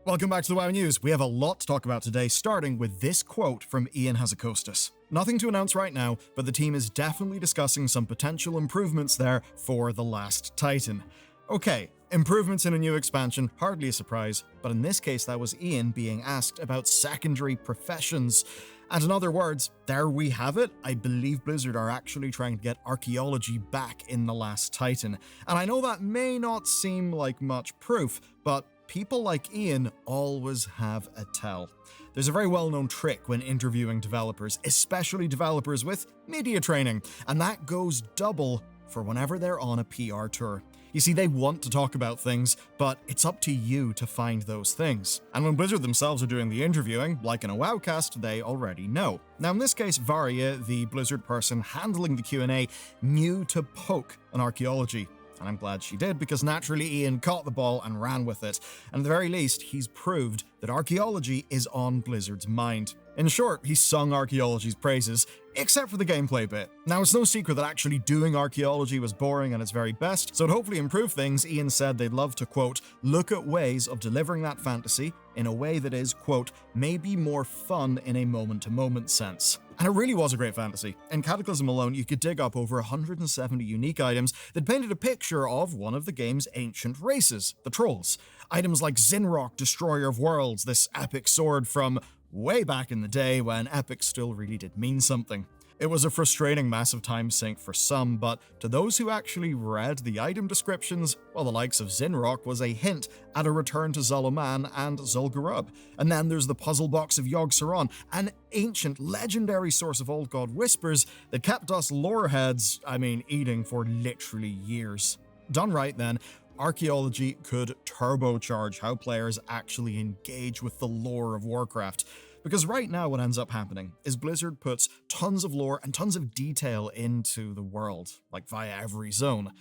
Welcome back to the WoW News. We have a lot to talk about today, starting with this quote from Ian Hazzikostas. Nothing to announce right now, but the team is definitely discussing some potential improvements there for The Last Titan. Okay, improvements in a new expansion, hardly a surprise, but in this case that was Ian being asked about secondary professions. And in other words, there we have it. I believe Blizzard are actually trying to get archaeology back in The Last Titan. And I know that may not seem like much proof, but people like Ian always have a tell. There's a very well-known trick when interviewing developers, especially developers with media training, and that goes double for whenever they're on a PR tour. You see, they want to talk about things, but it's up to you to find those things. And when Blizzard themselves are doing the interviewing, like in a WoWcast, they already know. Now in this case, Varia, the Blizzard person handling the Q&A, knew to poke an archaeology. And I'm glad she did, because naturally Ian caught the ball and ran with it. And at the very least, he's proved that archaeology is on Blizzard's mind. In short, he sung archaeology's praises, except for the gameplay bit. Now, it's no secret that actually doing archaeology was boring at its very best, so to hopefully improve things, Ian said they'd love to, quote, look at ways of delivering that fantasy in a way that is, quote, maybe more fun in a moment-to-moment sense. And it really was a great fantasy. In Cataclysm alone, you could dig up over 170 unique items that painted a picture of one of the game's ancient races, the Trolls. Items like Zinrock, Destroyer of Worlds, this epic sword from way back in the day when epic still really did mean something. It was a frustrating massive time sink for some, but to those who actually read the item descriptions, well, the likes of Zinrock was a hint at a return to Zoloman and Zul'Gurub. And then there's the puzzle box of Yogg-Saron, an ancient, legendary source of Old God whispers that kept us loreheads, eating for literally years. Done right then, archaeology could turbocharge how players actually engage with the lore of Warcraft. Because right now what ends up happening is Blizzard puts tons of lore and tons of detail into the world, like via every zone.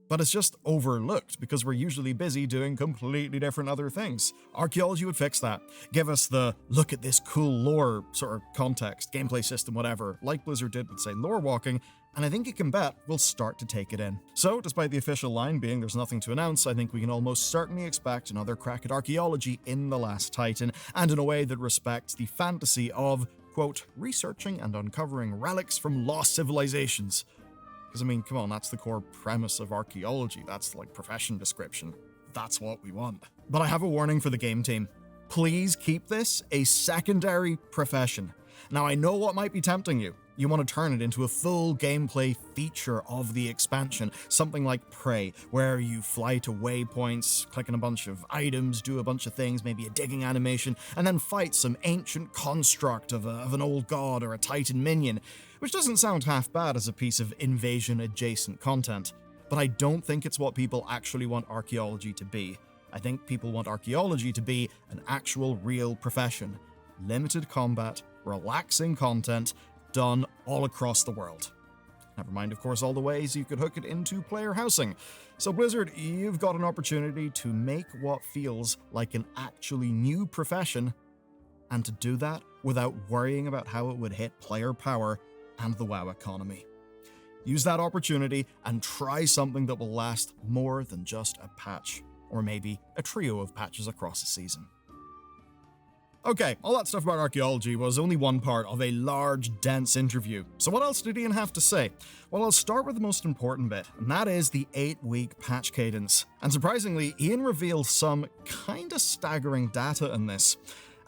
But it's just overlooked because we're usually busy doing completely different other things. Archaeology would fix that. Give us the look at this cool lore sort of context, gameplay system, whatever, like Blizzard did with, say, lore walking, and I think you can bet we'll start to take it in. So, despite the official line being there's nothing to announce, I think we can almost certainly expect another crack at archaeology in The Last Titan, and in a way that respects the fantasy of, quote, researching and uncovering relics from lost civilizations. Because, come on, that's the core premise of archaeology. That's like profession description. That's what we want. But I have a warning for the game team. Please keep this a secondary profession. Now, I know what might be tempting you. You want to turn it into a full gameplay feature of the expansion, something like Prey, where you fly to waypoints, click on a bunch of items, do a bunch of things, maybe a digging animation, and then fight some ancient construct of an old god or a titan minion, which doesn't sound half bad as a piece of invasion-adjacent content. But I don't think it's what people actually want archaeology to be. I think people want archaeology to be an actual real profession. Limited combat, relaxing content, done all across the world. Never mind, of course, all the ways you could hook it into player housing. So Blizzard, you've got an opportunity to make what feels like an actually new profession, and to do that without worrying about how it would hit player power and the WoW economy. Use that opportunity and try something that will last more than just a patch, or maybe a trio of patches across a season. Okay, all that stuff about archaeology was only one part of a large, dense interview. So what else did Ian have to say? Well, I'll start with the most important bit, and that is the 8-week patch cadence. And surprisingly, Ian revealed some kinda staggering data in this.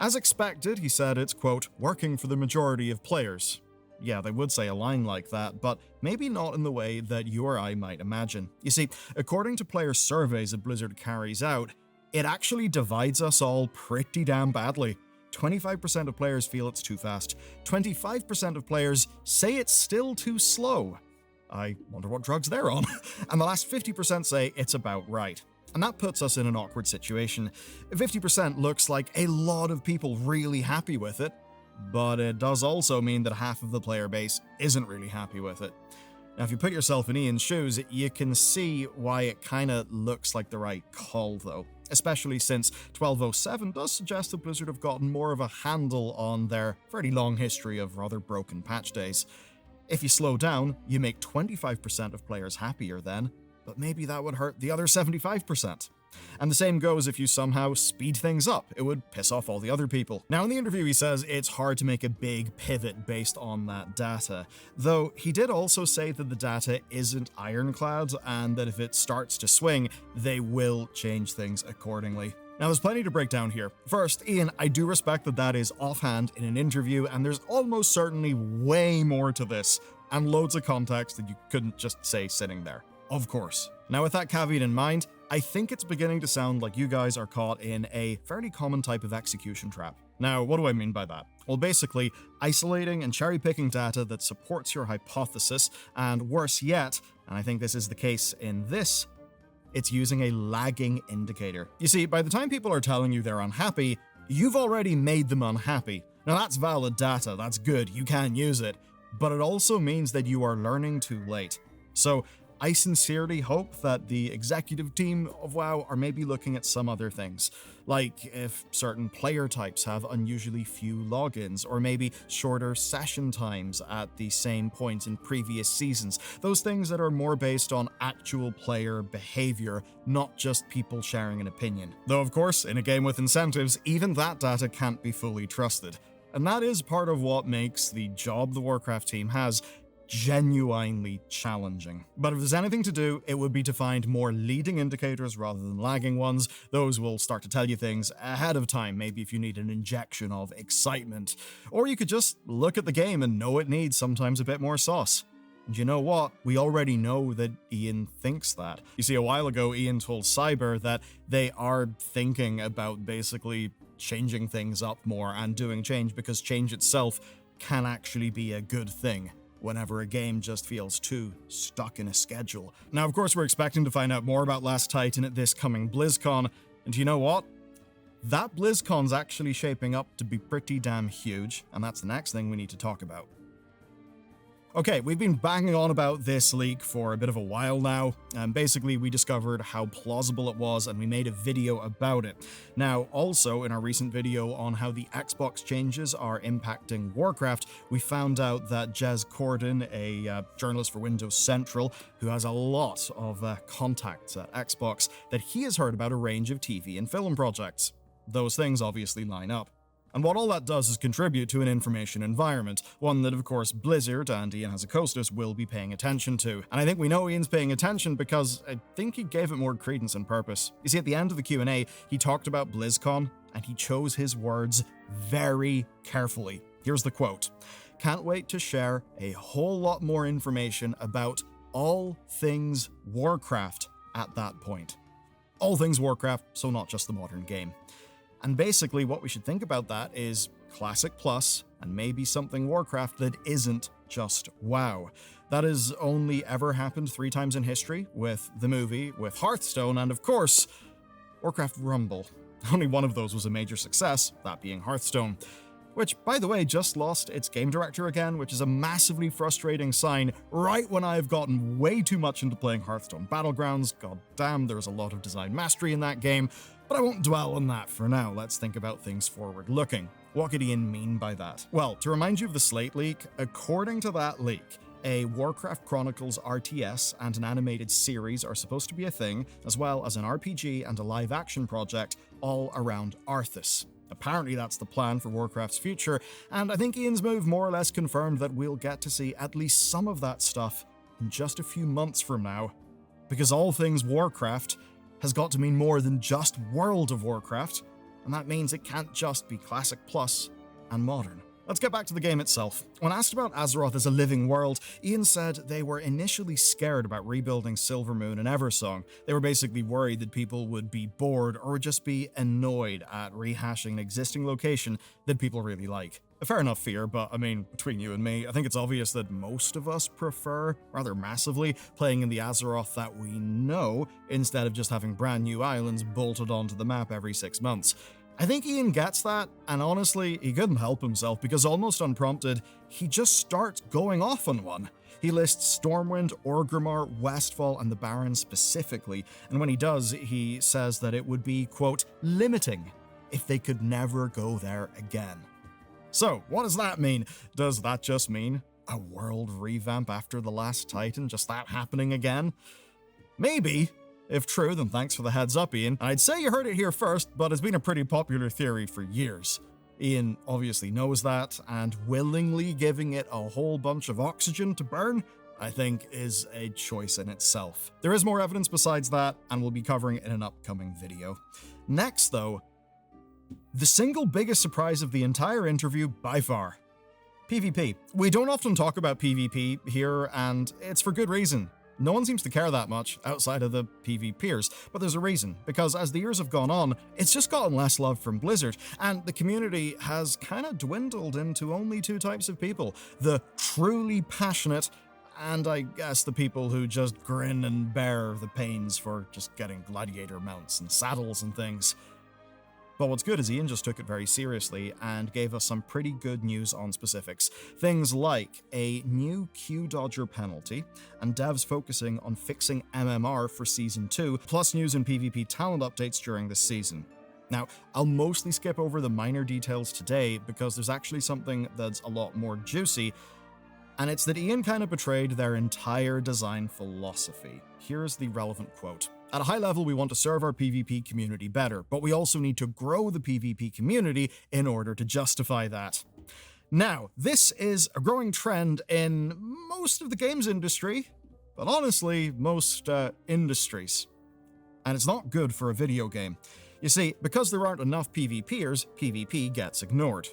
As expected, he said it's, quote, working for the majority of players. Yeah, they would say a line like that, but maybe not in the way that you or I might imagine. You see, according to player surveys that Blizzard carries out, it actually divides us all pretty damn badly. 25% of players feel it's too fast. 25% of players say it's still too slow. I wonder what drugs they're on. And the last 50% say it's about right. And that puts us in an awkward situation. 50% looks like a lot of people really happy with it, but it does also mean that half of the player base isn't really happy with it. Now, if you put yourself in Ian's shoes, you can see why it kinda looks like the right call, though. Especially since 1207 does suggest that Blizzard have gotten more of a handle on their fairly long history of rather broken patch days. If you slow down, you make 25% of players happier then, but maybe that would hurt the other 75%. And the same goes if you somehow speed things up, it would piss off all the other people. Now in the interview he says it's hard to make a big pivot based on that data, though he did also say that the data isn't ironclad and that if it starts to swing, they will change things accordingly. Now, there's plenty to break down here. First, Ian, I do respect that that is offhand in an interview, and there's almost certainly way more to this, and loads of context that you couldn't just say sitting there. Of course. Now, with that caveat in mind, I think it's beginning to sound like you guys are caught in a fairly common type of execution trap. Now, what do I mean by that? Well, basically, isolating and cherry-picking data that supports your hypothesis, and worse yet, and I think this is the case in this, it's using a lagging indicator. You see, by the time people are telling you they're unhappy, you've already made them unhappy. Now that's valid data, that's good, you can use it, but it also means that you are learning too late. So I sincerely hope that the executive team of WoW are maybe looking at some other things, like if certain player types have unusually few logins, or maybe shorter session times at the same point in previous seasons. Those things that are more based on actual player behavior, not just people sharing an opinion. Though of course, in a game with incentives, even that data can't be fully trusted. And that is part of what makes the job the Warcraft team has genuinely challenging. But if there's anything to do, it would be to find more leading indicators rather than lagging ones. Those will start to tell you things ahead of time, maybe if you need an injection of excitement. Or you could just look at the game and know it needs sometimes a bit more sauce. And you know what? We already know that Ian thinks that. You see, a while ago, Ian told Cyber that they are thinking about basically changing things up more and doing change because change itself can actually be a good thing whenever a game just feels too stuck in a schedule. Now, of course, we're expecting to find out more about Last Titan at this coming BlizzCon, and you know what? That BlizzCon's actually shaping up to be pretty damn huge, and that's the next thing we need to talk about. Okay, we've been banging on about this leak for a bit of a while now, and basically we discovered how plausible it was and we made a video about it. Now, also in our recent video on how the Xbox changes are impacting Warcraft, we found out that Jez Corden, a journalist for Windows Central, who has a lot of contacts at Xbox, that he has heard about a range of TV and film projects. Those things obviously line up. And what all that does is contribute to an information environment, one that of course Blizzard and Ian Hazzikostas will be paying attention to. And I think we know Ian's paying attention because I think he gave it more credence and purpose. You see, at the end of the Q&A, he talked about BlizzCon, and he chose his words very carefully. Here's the quote: "Can't wait to share a whole lot more information about all things Warcraft at that point." All things Warcraft, so not just the modern game. And basically what we should think about that is Classic Plus, and maybe something Warcraft that isn't just WoW. That has only ever happened 3 times in history, with the movie, with Hearthstone, and of course, Warcraft Rumble. Only one of those was a major success, that being Hearthstone. Which, by the way, just lost its game director again, which is a massively frustrating sign right when I've gotten way too much into playing Hearthstone Battlegrounds. God damn, there's a lot of design mastery in that game, but I won't dwell on that for now. Let's think about things forward-looking. What could Ian mean by that? Well, to remind you of the Slate leak, according to that leak, a Warcraft Chronicles RTS and an animated series are supposed to be a thing, as well as an RPG and a live-action project all around Arthas. Apparently that's the plan for Warcraft's future, and I think Ian's move more or less confirmed that we'll get to see at least some of that stuff in just a few months from now. Because all things Warcraft has got to mean more than just World of Warcraft, and that means it can't just be Classic Plus and Modern. Let's get back to the game itself. When asked about Azeroth as a living world, Ian said they were initially scared about rebuilding Silvermoon and Eversong. They were basically worried that people would be bored or would just be annoyed at rehashing an existing location that people really like. A fair enough fear, but I mean, between you and me, I think it's obvious that most of us prefer, rather massively, playing in the Azeroth that we know, instead of just having brand new islands bolted onto the map every 6 months. I think Ian gets that, and honestly, he couldn't help himself because almost unprompted, he just starts going off on one. He lists Stormwind, Orgrimmar, Westfall, and the Barrens specifically, and when he does, he says that it would be, quote, limiting if they could never go there again. So, what does that mean? Does that just mean a world revamp after The Last Titan? Just that happening again? Maybe. If true, then thanks for the heads up, Ian. I'd say you heard it here first, but it's been a pretty popular theory for years. Ian obviously knows that, and willingly giving it a whole bunch of oxygen to burn, I think, is a choice in itself. There is more evidence besides that, and we'll be covering it in an upcoming video. Next, though, the single biggest surprise of the entire interview by far. PvP. We don't often talk about PvP here, and it's for good reason. No one seems to care that much outside of the PvPers, but there's a reason, because as the years have gone on, it's just gotten less love from Blizzard, and the community has kind of dwindled into only two types of people: the truly passionate, and I guess the people who just grin and bear the pains for just getting gladiator mounts and saddles and things. But what's good is Ian just took it very seriously and gave us some pretty good news on specifics. Things like a new Q dodger penalty, and devs focusing on fixing MMR for Season 2, plus news and PvP talent updates during this season. Now, I'll mostly skip over the minor details today because there's actually something that's a lot more juicy, and it's that Ian kind of betrayed their entire design philosophy. Here's the relevant quote. At a high level, we want to serve our PvP community better, but we also need to grow the PvP community in order to justify that. Now, this is a growing trend in most of the games industry, but honestly, most industries. And it's not good for a video game. You see, because there aren't enough PvPers, PvP gets ignored.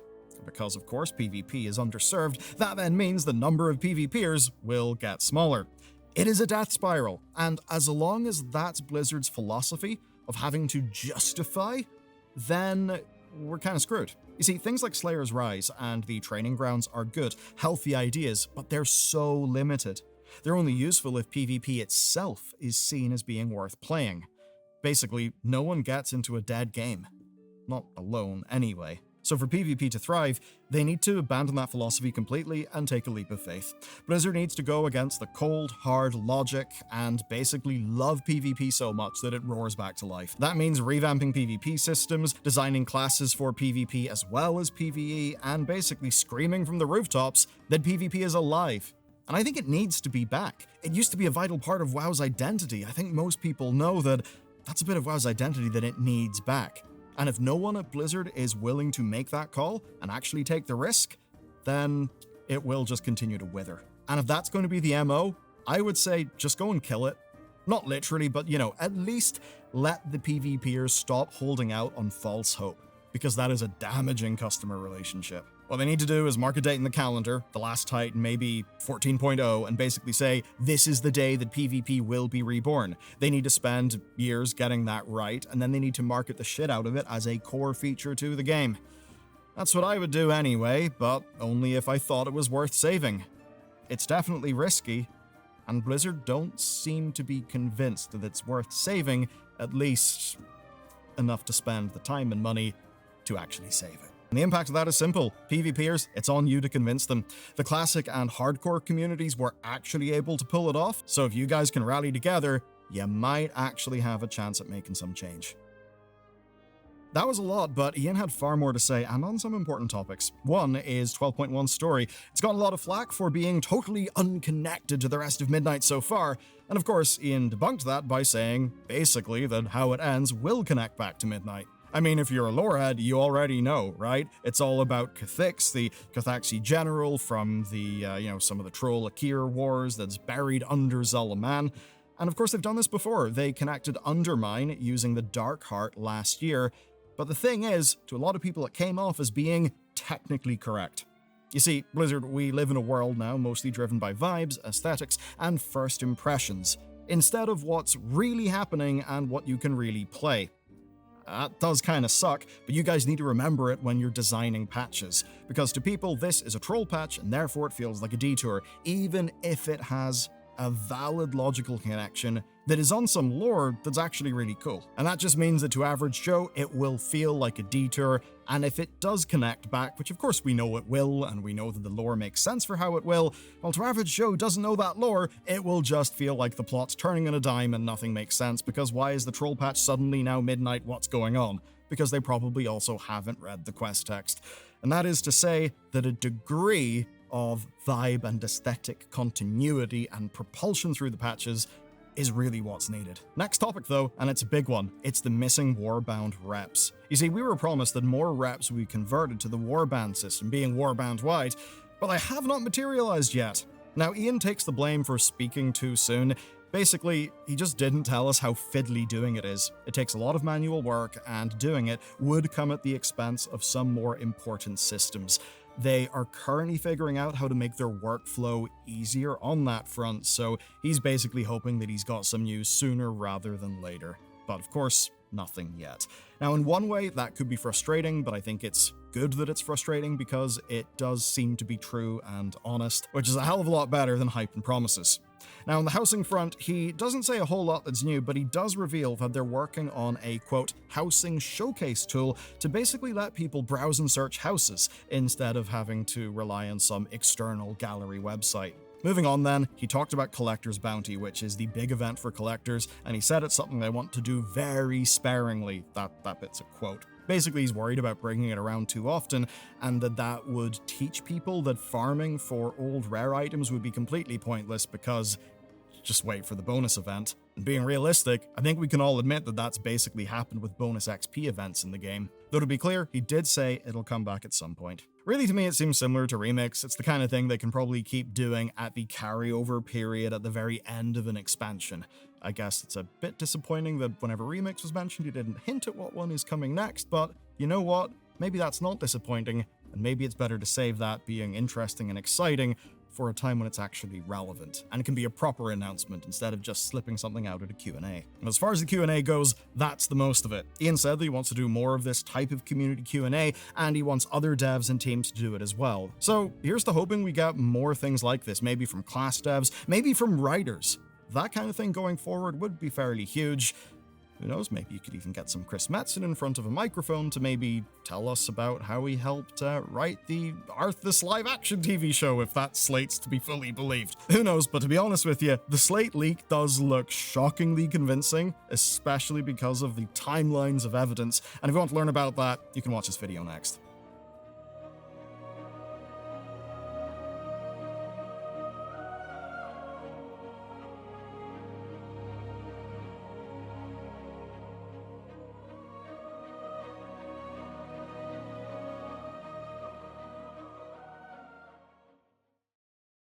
Because, of course, PvP is underserved, that then means the number of PvPers will get smaller. It is a death spiral, and as long as that's Blizzard's philosophy of having to justify, then we're kind of screwed. You see, things like Slayer's Rise and the training grounds are good, healthy ideas, but they're so limited. They're only useful if PvP itself is seen as being worth playing. Basically, no one gets into a dead game. Not alone, anyway. So for PvP to thrive, they need to abandon that philosophy completely and take a leap of faith. Blizzard needs to go against the cold, hard logic and basically love PvP so much that it roars back to life. That means revamping PvP systems, designing classes for PvP as well as PvE, and basically screaming from the rooftops that PvP is alive. And I think it needs to be back. It used to be a vital part of WoW's identity. I think most people know that that's a bit of WoW's identity that it needs back. And if no one at Blizzard is willing to make that call and actually take the risk, then it will just continue to wither. And if that's going to be the MO, I would say just go and kill it. Not literally, but at least let the PvPers stop holding out on false hope, because that is a damaging customer relationship. What they need to do is mark a date in the calendar, the last Titan, maybe 14.0, and basically say, this is the day that PvP will be reborn. They need to spend years getting that right, and then they need to market the shit out of it as a core feature to the game. That's what I would do anyway, but only if I thought it was worth saving. It's definitely risky, and Blizzard don't seem to be convinced that it's worth saving, at least enough to spend the time and money to actually save it. And the impact of that is simple. PvPers, it's on you to convince them. The classic and hardcore communities were actually able to pull it off, so if you guys can rally together, you might actually have a chance at making some change. That was a lot, but Ian had far more to say, and on some important topics. One is 12.1's story. It's gotten a lot of flack for being totally unconnected to the rest of Midnight so far, and of course, Ian debunked that by saying, basically, that how it ends will connect back to Midnight. I mean, if you're a lorehead, you already know, right? It's all about Cathix, the Cathaxi general from the, some of the Troll Akir wars that's buried under Zulaman. And of course, they've done this before. They connected Undermine using the Dark Heart last year. But the thing is, to a lot of people, it came off as being technically correct. You see, Blizzard, we live in a world now mostly driven by vibes, aesthetics, and first impressions, instead of what's really happening and what you can really play. That does kind of suck, but you guys need to remember it when you're designing patches, because to people this is a troll patch and therefore it feels like a detour, even if it has a valid logical connection that is on some lore that's actually really cool. And that just means that to average Joe, it will feel like a detour, and if it does connect back, which of course we know it will, and we know that the lore makes sense for how it will, well, to average Joe who doesn't know that lore, it will just feel like the plot's turning on a dime and nothing makes sense, because why is the troll patch suddenly now Midnight? What's going on? Because they probably also haven't read the quest text. And that is to say that a degree of vibe and aesthetic continuity and propulsion through the patches is really what's needed. Next topic though, and it's a big one, it's the missing Warband reps. You see, we were promised that more reps would be converted to the Warband system, being Warband-wide, but they have not materialized yet. Now, Ian takes the blame for speaking too soon. Basically, he just didn't tell us how fiddly doing it is. It takes a lot of manual work, and doing it would come at the expense of some more important systems. They are currently figuring out how to make their workflow easier on that front, so he's basically hoping that he's got some news sooner rather than later. But of course, nothing yet. Now, in one way, that could be frustrating, but I think it's good that it's frustrating because it does seem to be true and honest, which is a hell of a lot better than hype and promises. Now, on the housing front, he doesn't say a whole lot that's new, but he does reveal that they're working on a, quote, housing showcase tool to basically let people browse and search houses instead of having to rely on some external gallery website. Moving on then, he talked about Collector's Bounty, which is the big event for collectors, and he said it's something they want to do very sparingly. That bit's a quote. Basically, he's worried about bringing it around too often, and that would teach people that farming for old rare items would be completely pointless because just wait for the bonus event. And being realistic, I think we can all admit that that's basically happened with bonus XP events in the game. Though to be clear, he did say it'll come back at some point. Really, to me, it seems similar to Remix. It's the kind of thing they can probably keep doing at the carryover period at the very end of an expansion. I guess it's a bit disappointing that whenever Remix was mentioned, he didn't hint at what one is coming next, but you know what? Maybe that's not disappointing, and maybe it's better to save that being interesting and exciting for a time when it's actually relevant, and it can be a proper announcement instead of just slipping something out at a Q&A. And as far as the Q&A goes, that's the most of it. Ian said that he wants to do more of this type of community Q&A, and he wants other devs and teams to do it as well. So here's to hoping we get more things like this, maybe from class devs, maybe from writers. That kind of thing going forward would be fairly huge. Who knows, maybe you could even get some Chris Metzen in front of a microphone to maybe tell us about how he helped write the Arthas live-action TV show, if that slate's to be fully believed. Who knows, but to be honest with you, the slate leak does look shockingly convincing, especially because of the timelines of evidence, and if you want to learn about that, you can watch this video next.